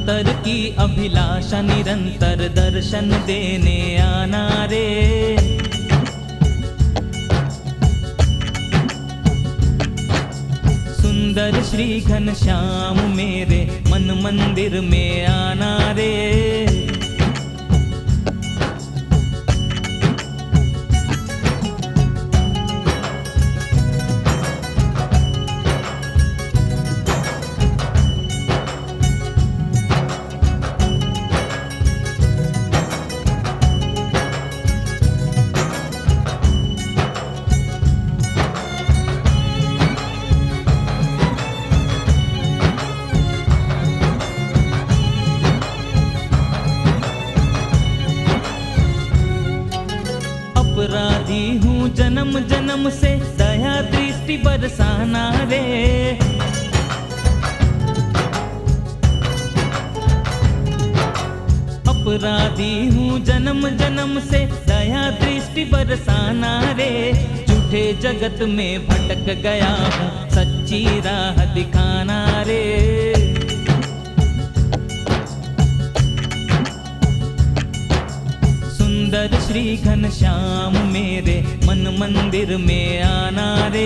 अंतर की अभिलाषा निरंतर दर्शन देने आना रे। सुंदर श्री घनश्याम मेरे मन मंदिर में आना रे। अपराधी हूँ जन्म जन्म से दया दृष्टि बरसाना रे। अपराधी हूँ जन्म जन्म से दया दृष्टि बरसाना रे। झूठे जगत में भटक गया हूँ सच्ची राह दिखाना रे। सुंदर श्री घनश्याम मेरे मन मंदिर में आना रे।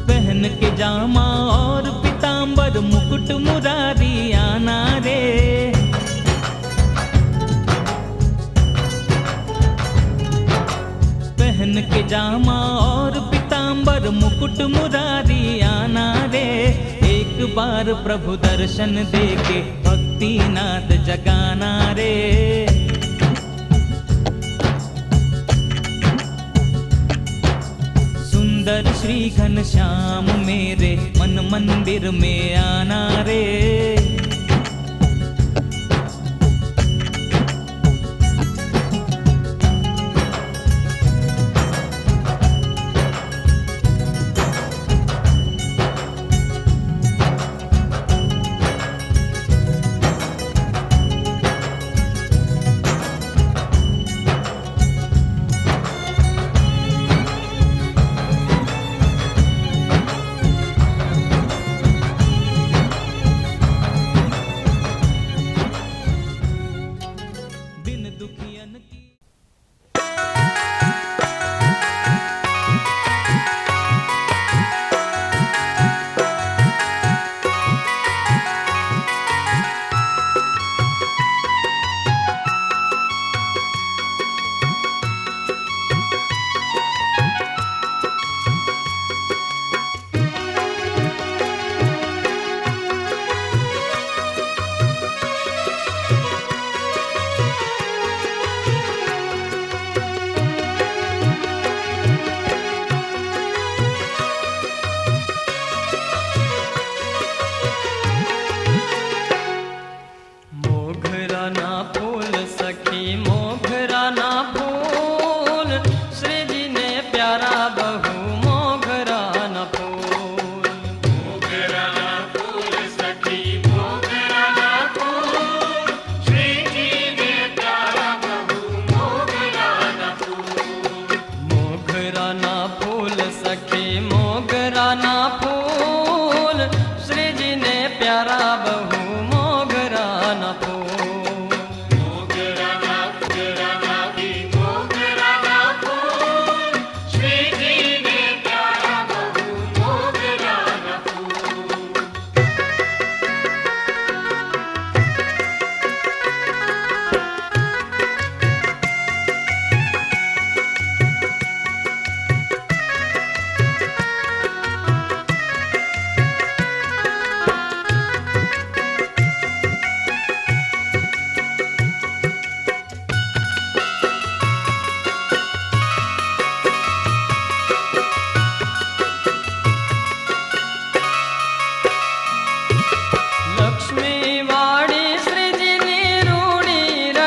पहन के जामा और पीतांबर मुकुट मुरारी आना रे। पहन के जामा और पीतांबर मुकुट मुरारी आना रे। एक बार प्रभु दर्शन देके भक्ति नाद जगाना रे। सुंदर श्री घनश्याम मेरे मन मंदिर में आना रे।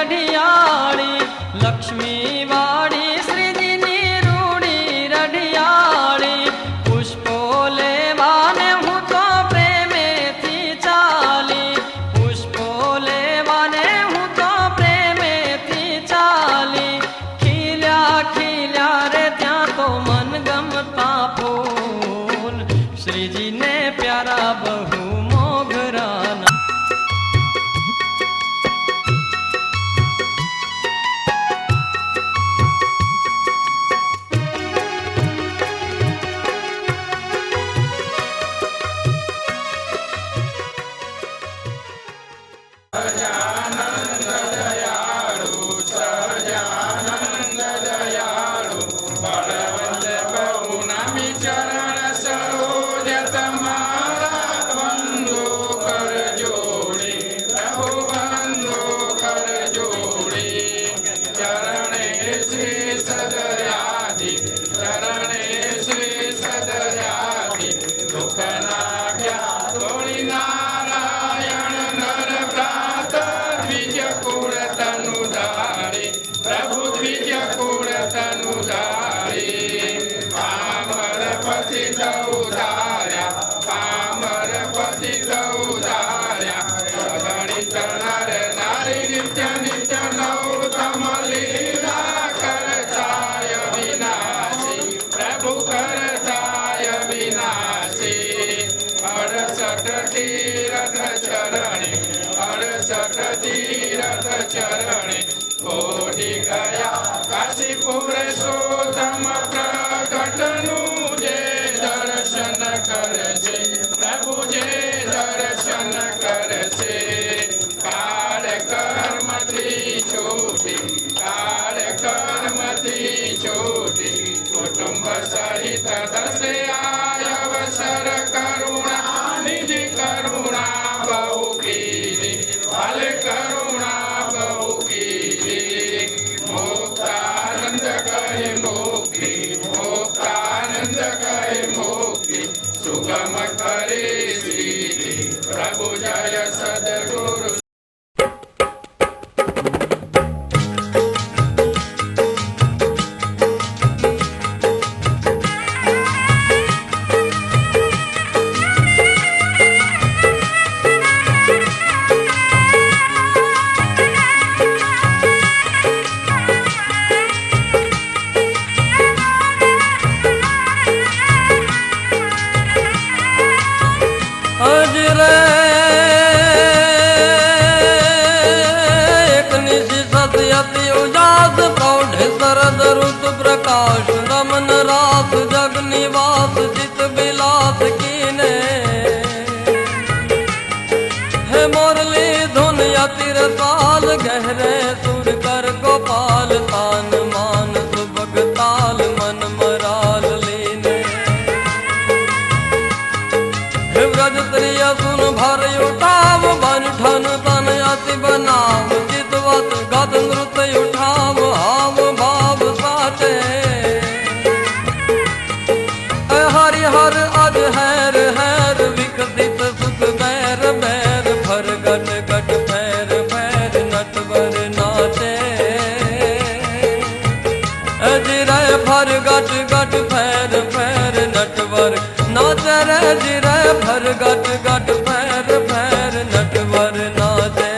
रढ़ियाड़ी, लक्ष्मी वाड़ी श्रीजीनी रूड़ी रढ़ियाड़ी। पुष्पो लेवाने हूँ तो प्रेमे थी चाली, पुष्पो लेवाने हूँ तो प्रेमे थी चाली। खिल्या खिल्या रे त्या तो मन गमता फूल, श्रीजी ने प्यारा बहु मोगराना। चरणे कोटि गया काशीपुर सोतम प्रकटनु जे दर्शन कर से प्रभु जे दर्शन कर से। कार्य कर्म थी छोटी, कार्य कर्म थी छोटी, कुटुंब सहित दस आय अवसर करुणा निधि करुणा बहु कीरी फल करुणा बहु कीरी। मुक्तानंद कहे मुक्ति, मुक्तानंद कहे मुक्ति, सुगम करे सीधी प्रभु जय सद्गुरु। प्रकाश रमन रास जग निवास जित विलास कीने। है मुरली धुन अतिर ताल गहरे सुर कर गोपाल तान मान सुभग ताल मन मराल लीने। ब्रज त्रिय सुन भर उठाव बन ठन तन अति बनाव चितवत गद नृत्य उठाव हाव भाव साचे। हरिहर अज हैर हैर विकसित सुख बैर बैर भर गट गट पैर पैर नटवर नाचे। जिरे भर गट गट पैर पैर नटवर नाचे रे जिरे भर गट गट पैर पैर नटवर नाचे।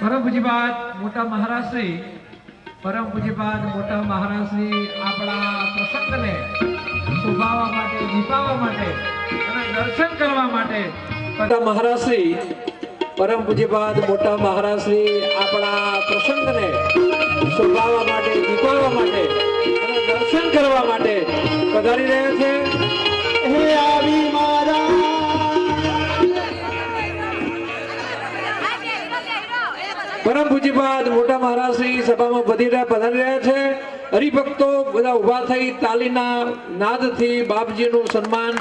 પરમ પૂજ્યપાદ મોટા મહારાજશ્રી પરમ પૂજ્યપાદ મોટા મહારાજશ્રી આપણા પ્રસંગને શોભાવવા માટે દીપાવવા માટે અને દર્શન કરવા માટે મોટા મહારાજશ્રી પરમ પૂજ્યપાદ મોટા મહારાજશ્રી આપણા પ્રસંગને શોભાવવા માટે દીપાવવા માટે અને દર્શન કરવા માટે પધારી રહ્યા છે. હે આવી મારા પરમ પૂજ્યપાદ મોટા મહારાજશ્રી સભામાં પધારી રહ્યા છે. હરિભક્તો બધા ઉભા થઈ તાલીના નાદથી બાપજીનું સન્માન.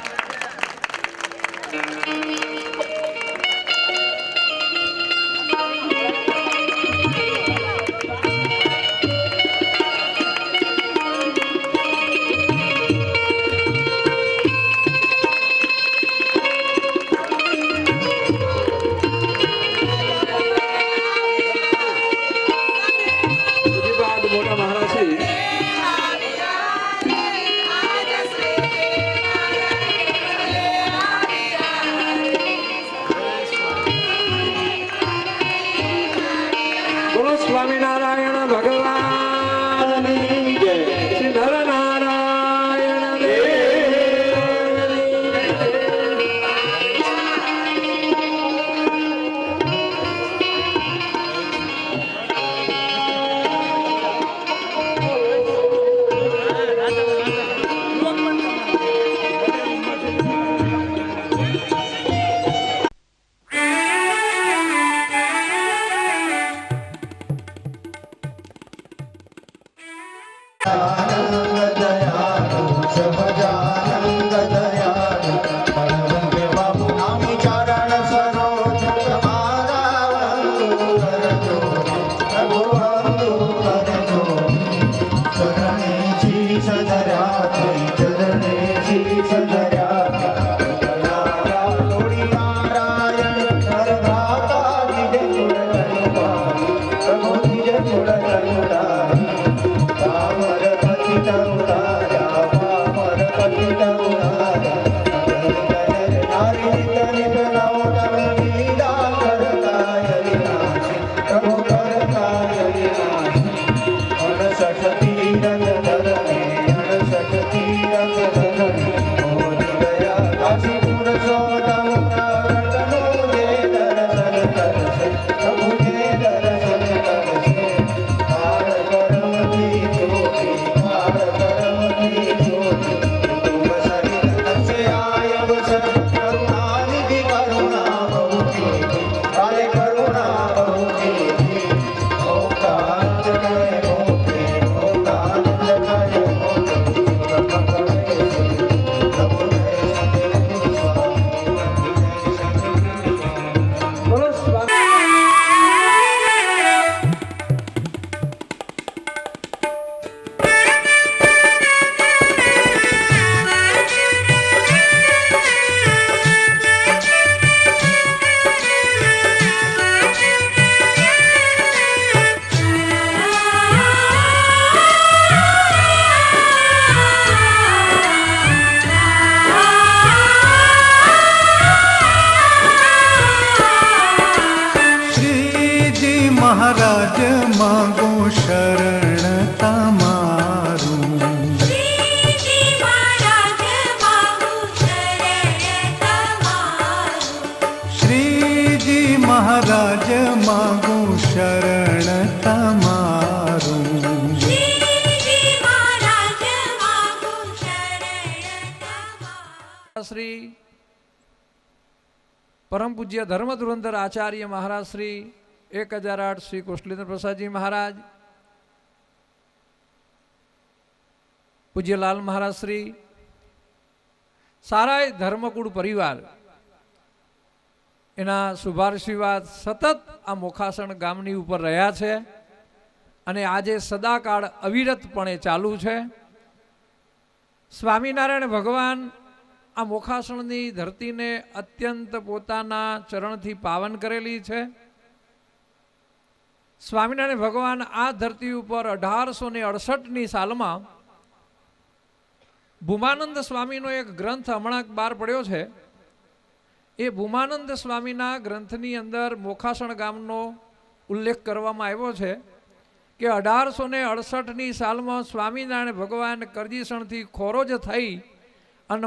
સ્વામિનારાયણ ભગવાનની જય. શ્રી નરનારાયણ દેવની માગું શરણ તમારું શ્રીજી મહારાજ માગું શરણ તમારું શ્રીજી મહારાજ માગું શરણ તમારું શ્રીજી મહારાજ માગું શરણ તમારું શ્રી પરમ પૂજ્ય ધર્મ ધુરંધર આચાર્ય મહારાજ શ્રી 1008 શ્રી કૌશલેન્દ્ર પ્રસાદજી મહારાજ, પૂજ્ય લાલ મહારાજ શ્રી, સારાય ધર્મકુળ પરિવાર એના શુભાશીર્વાદ સતત આ મોખાસણ ગામની ઉપર રહ્યા છે અને આજે સદાકાળ અવિરતપણે ચાલુ છે. સ્વામિનારાયણ ભગવાન આ મોખાસણની ધરતીને અત્યંત પોતાના ચરણથી પાવન કરેલી છે. સ્વામિનારાયણ ભગવાન આ ધરતી ઉપર 1868ની સાલમાં ભૂમાનંદ સ્વામીનો એક ગ્રંથ હમણાં બહાર પડ્યો છે. એ ભૂમાનંદ સ્વામીના ગ્રંથની અંદર મોખાસણ ગામનો ઉલ્લેખ કરવામાં આવ્યો છે કે 1868ની સાલમાં સ્વામિનારાયણ ભગવાન કરજીસણથી ખોરોજ થઈ અને